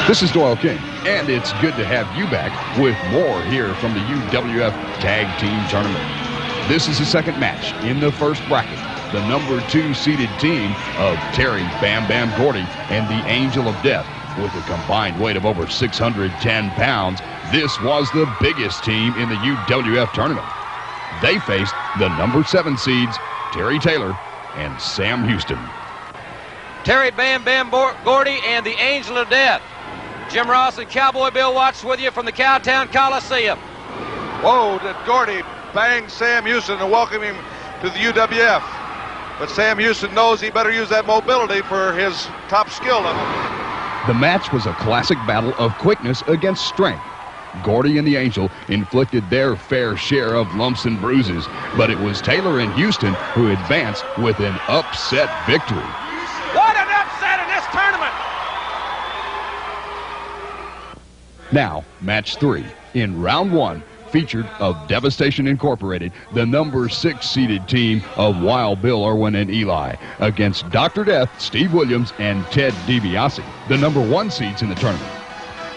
This is Doyle King, and it's good to have you back with more here from the UWF Tag Team Tournament. This is the second match in the first bracket. The number 2 seeded team of Terry Bam Bam Gordy and the Angel of Death with a combined weight of over 610 pounds. This was the biggest team in the UWF tournament. They faced the number 7 seeds, Terry Taylor and Sam Houston. Terry Bam Bam Gordy and the Angel of Death. Jim Ross and Cowboy Bill Watts with you from the Cowtown Coliseum. Whoa, did Gordy bang Sam Houston and welcome him to the UWF. But Sam Houston knows he better use that mobility for his top skill level. The match was a classic battle of quickness against strength. Gordy and the Angel inflicted their fair share of lumps and bruises, but it was Taylor and Houston who advanced with an upset victory. What an upset in this tournament! Now, match 3. In round 1, featured of Devastation Incorporated, the number 6 seeded team of Wild Bill Irwin and Eli against Dr. Death, Steve Williams, and Ted DiBiase, the number 1 seeds in the tournament.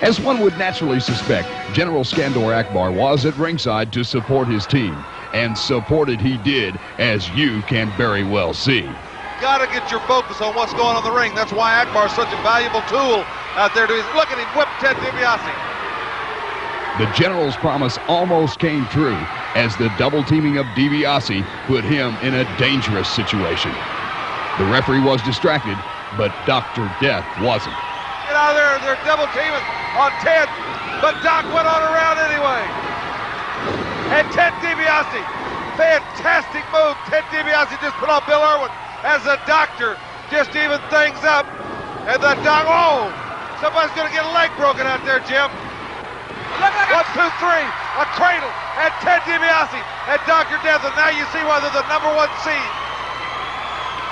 As one would naturally suspect, General Skandor Akbar was at ringside to support his team, and supported he did, as you can very well see. Got to get your focus on what's going on in the ring. That's why Akbar is such a valuable tool out there. Look at him whip Ted DiBiase. The General's promise almost came true as the double teaming of DiBiase put him in a dangerous situation. The referee was distracted, but Dr. Death wasn't. Get out of there. They're double teaming on Ted, but Doc went on around anyway. And Ted DiBiase, fantastic move. Ted DiBiase just put on Bill Irwin as the doctor just even things up. And the Doc, oh, somebody's going to get a leg broken out there, Jim. 1, 2, 3, a cradle, and Ted DiBiase and Dr. Death, and now you see why they're the number 1 seed.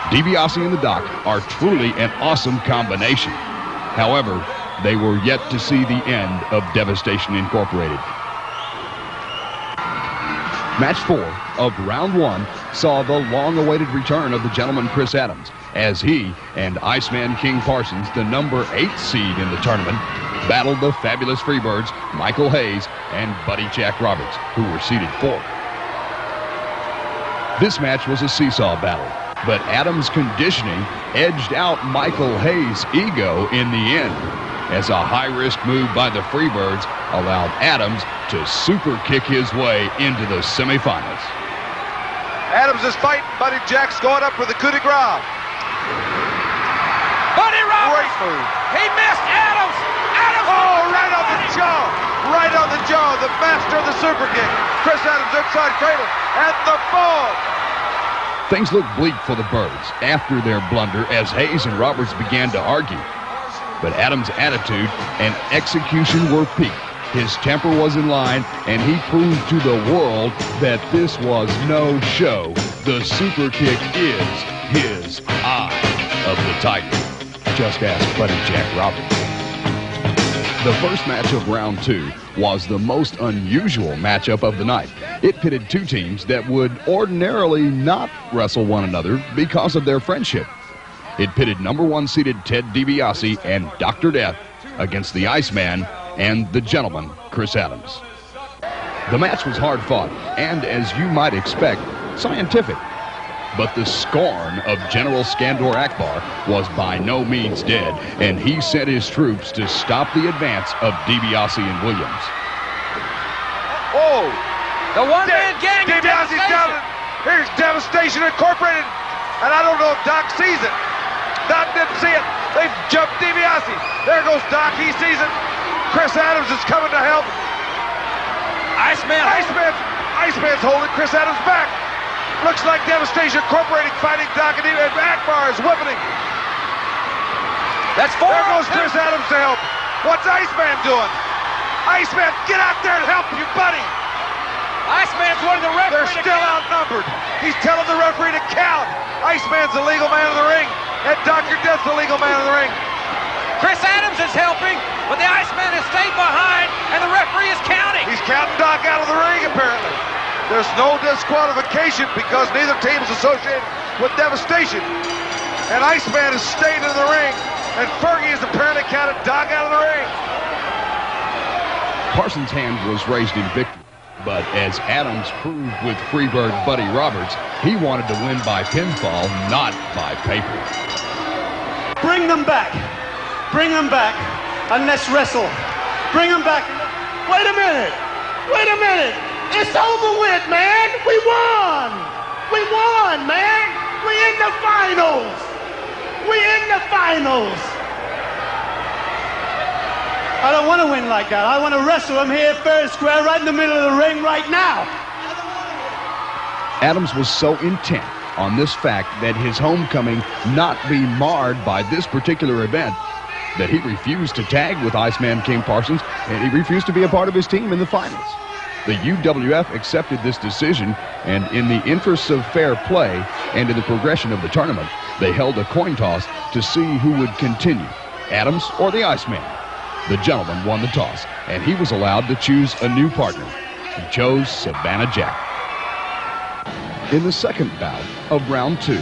DiBiase and the Doc are truly an awesome combination. However, they were yet to see the end of Devastation Incorporated. Match 4 of round 1 saw the long-awaited return of the gentleman Chris Adams, as he and Iceman King Parsons, the number 8 seed in the tournament, battled the fabulous Freebirds Michael Hayes and Buddy Jack Roberts, who were seeded 4th. This match was a seesaw battle, but Adams' conditioning edged out Michael Hayes' ego in the end, as a high-risk move by the Freebirds allowed Adams to super kick his way into the semifinals. Adams is fighting. Buddy Jack's going up for the coup de grace. Buddy Roberts! Great move. He missed Adams! Adams! Oh, right on the jaw. Right on the jaw. The master of the super kick. Chris Adams inside cradle. And the fall. Things looked bleak for the Birds after their blunder as Hayes and Roberts began to argue. But Adams' attitude and execution were peaked. His temper was in line, and he proved to the world that this was no show. The super kick is his eye of the tiger. Just ask Buddy Jack Roberts. The first match of round 2 was the most unusual matchup of the night. It pitted 2 teams that would ordinarily not wrestle one another because of their friendship. It pitted number 1 seeded Ted DiBiase and Dr. Death against the Iceman and the gentleman, Chris Adams. The match was hard fought and, as you might expect, scientific. But the scorn of General Skandor Akbar was by no means dead, and he sent his troops to stop the advance of DiBiase and Williams. Oh! The one-man gang of DiBiase's down. Here's Devastation Incorporated. And I don't know if Doc sees it. Doc didn't see it. They've jumped DiBiase. There goes Doc. He sees it. Chris Adams is coming to help. Iceman's holding Chris Adams back. Looks like Devastation Incorporated fighting Doc and Akbar is whipping him. That's 4. There goes Chris Adams to help. What's Iceman doing? Iceman, get out there and help your buddy. Iceman's wanting the referee They're still outnumbered. He's telling the referee to count. Iceman's the legal man of the ring, and Dr. Death's the legal man of the ring. Chris Adams is helping, but the Iceman has stayed behind, and the referee is counting. He's counting Doc out of the ring, apparently. There's no disqualification because neither team is associated with Devastation. And Iceman is staying in the ring, and Fergie is apparently counted Doc out of the ring. Parsons' hand was raised in victory, but as Adams proved with Freebird Buddy Roberts, he wanted to win by pinfall, not by paper. Bring them back. Bring them back, and let's wrestle. Bring them back. Wait a minute. Wait a minute. It's over with, man. We won. We won, man. We in the finals. We in the finals. I don't want to win like that. I want to wrestle him here fair and square right in the middle of the ring right now. Adams was so intent on this fact that his homecoming not be marred by this particular event that he refused to tag with Iceman King Parsons, and he refused to be a part of his team in the finals. The UWF accepted this decision, and in the interests of fair play and in the progression of the tournament, they held a coin toss to see who would continue, Adams or the Iceman. The gentleman won the toss, and he was allowed to choose a new partner. He chose Savannah Jack. In the second bout of round 2,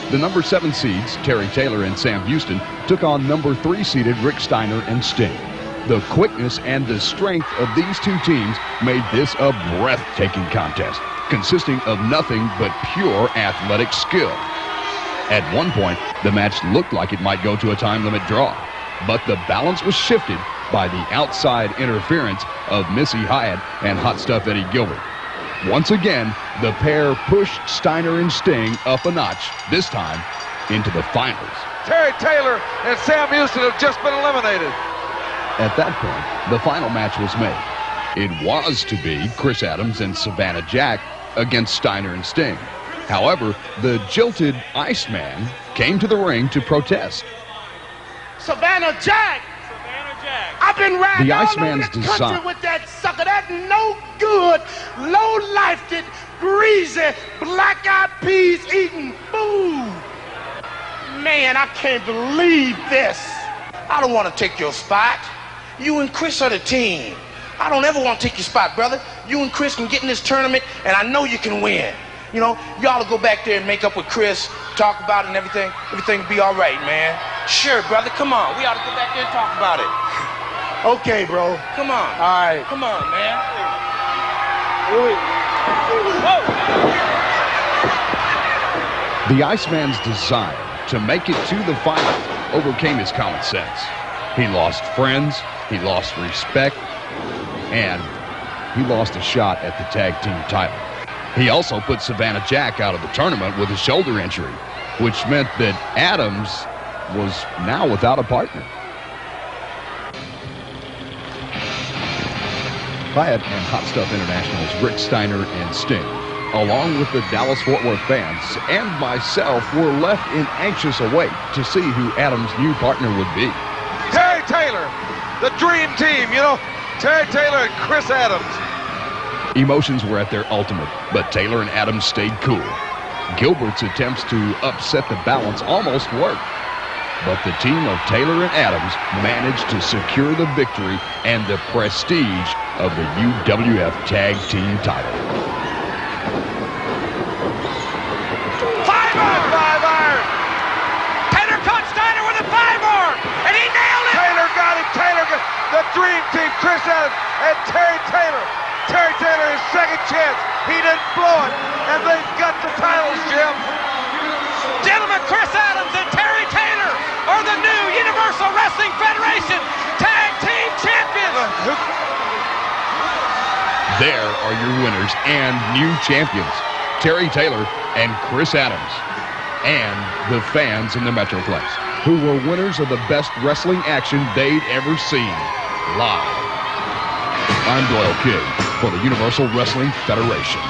the number 7 seeds, Terry Taylor and Sam Houston, took on number 3 seeded Rick Steiner and Sting. The quickness and the strength of these two teams made this a breathtaking contest, consisting of nothing but pure athletic skill. At one point, the match looked like it might go to a time limit draw, but the balance was shifted by the outside interference of Missy Hyatt and Hot Stuff Eddie Gilbert. Once again, the pair pushed Steiner and Sting up a notch, this time into the finals. Terry Taylor and Sam Houston have just been eliminated. At that point, the final match was made. It was to be Chris Adams and Savannah Jack against Steiner and Sting. However, the jilted Iceman came to the ring to protest. Savannah Jack! I've been riding The all over Iceman's the design. country with that sucker. That no good, low-lifed, greasy, black-eyed peas eating food. Man, I can't believe this. I don't want to take your spot. You and Chris are the team. I don't ever want to take your spot, brother. You and Chris can get in this tournament, and I know you can win. You know, you ought to go back there and make up with Chris, talk about it and everything. Everything will be all right, man. Sure, brother, come on. We ought to go back there and talk about it. Okay, bro. Come on. All right. Come on, man. The Iceman's desire to make it to the finals overcame his common sense. He lost friends, he lost respect, and he lost a shot at the tag team title. He also put Savannah Jack out of the tournament with a shoulder injury, which meant that Adams was now without a partner. Hyatt and Hot Stuff International's Rick Steiner and Sting, along with the Dallas-Fort Worth fans and myself, were left in anxious await to see who Adams' new partner would be. Terry Taylor, the dream team, you know, Terry Taylor and Chris Adams. Emotions were at their ultimate, but Taylor and Adams stayed cool. Gilbert's attempts to upset the balance almost worked, but the team of Taylor and Adams managed to secure the victory and the prestige of the UWF Tag Team title. Five iron! Taylor caught Steiner with a 5-arm, and he nailed it! Taylor got him. Taylor got the dream team, Chris Adams and Terry Taylor. Terry Taylor, his second chance. He didn't blow it, and they've got the titles, Jim. Gentlemen, Chris Adams and Terry Taylor are the new Universal Wrestling Federation Tag Team Champions. There are your winners and new champions, Terry Taylor and Chris Adams, and the fans in the Metroplex, who were winners of the best wrestling action they'd ever seen, live. I'm Doyle King for the Universal Wrestling Federation.